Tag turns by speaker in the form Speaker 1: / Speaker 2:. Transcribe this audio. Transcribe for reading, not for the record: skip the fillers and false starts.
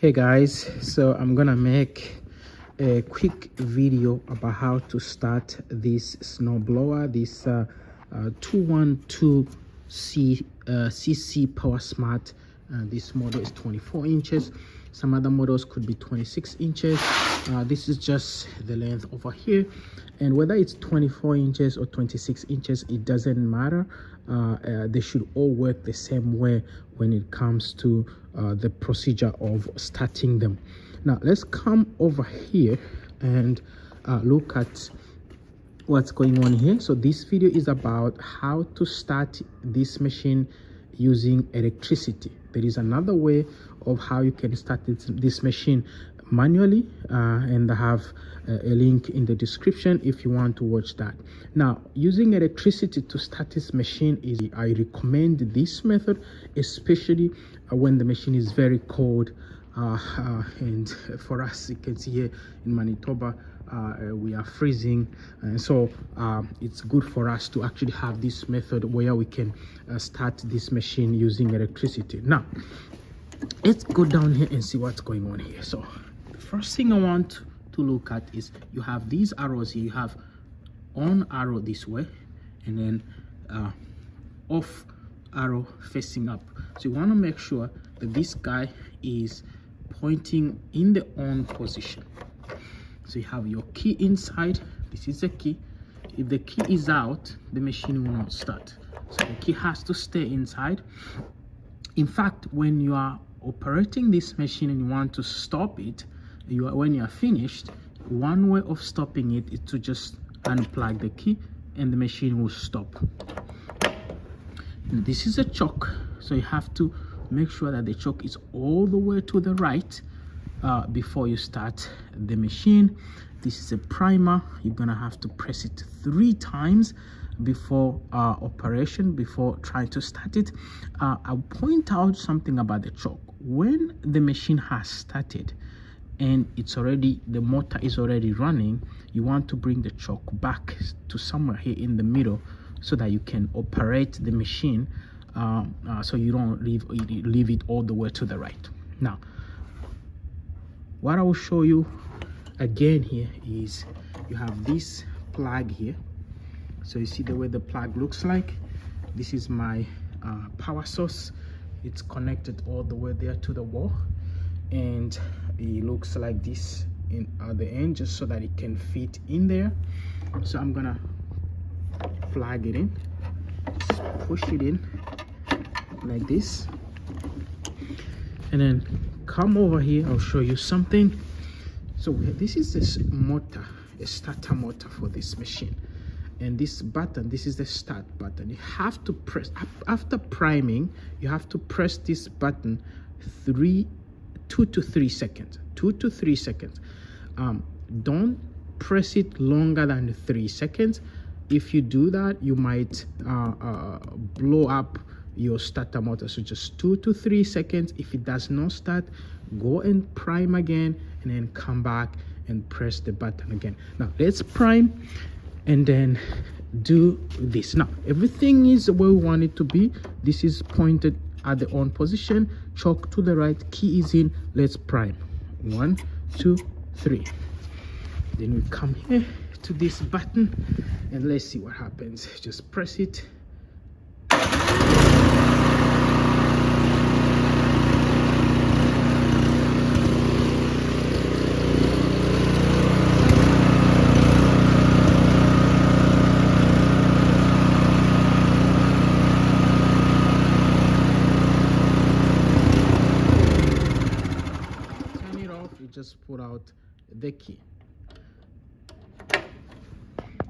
Speaker 1: Hey guys, so I'm gonna make a quick video about how to start this snow blower, this 212cc PowerSmart. This model is 24 inches. Some other models could be 26 inches. This is just the length over here, and whether it's 24 inches or 26 inches, it doesn't matter. They should all work the same way when it comes to the procedure of starting them. Now let's come over here and look at what's going on here. So this video is about how to start this machine using electricity. There is another way of how you can start this machine manually, and I have a link in the description if you want to watch that. Now, using electricity to start this machine I recommend this method, especially when the machine is very cold. And for us, you can see here in Manitoba, we are freezing, and so it's good for us to actually have this method where we can start this machine using electricity. Now let's go down here and see what's going on here. So the first thing I want to look at is you have these arrows here. You have on arrow this way, and then off arrow facing up. So you want to make sure that this guy is pointing in the on position. So you have your key inside. This is the key. If the key is out, the machine will not start. So the key has to stay inside. In fact, when you are operating this machine and you want to stop it, when you are finished, one way of stopping it is to just unplug the key and the machine will stop. And this is a choke, so you have to make sure that the choke is all the way to the right before you start the machine. This is a primer. You're gonna have to press it 3 times before operation, before trying to start it. I'll point out something about the choke. When the machine has started and the motor is already running, you want to bring the choke back to somewhere here in the middle so that you can operate the machine, so you don't leave it all the way to the right. Now what I will show you again here is you have this plug here. So you see the way the plug looks like. This is my power source. It's connected all the way there to the wall, and it looks like this at the end, just so that it can fit in there. So I'm gonna plug it in, just push it in like this, and then come over here. I'll show you something. So this is this motor, a starter motor for this machine, and this button, this is the start button. You have to press after priming. You have to press this button 2 to 3 seconds. 2 to 3 seconds. Don't press it longer than 3 seconds. If you do that, you might blow up your starter motor. So just 2 to 3 seconds. If it does not start, go and prime again, and then come back and press the button again. Now let's prime and then do this. Now everything is where we want it to be. This is pointed at the on position, choke to the right, key is in. Let's prime. 1, 2, 3. Then we come here to this button and let's see what happens. Just press it. Just put out the key.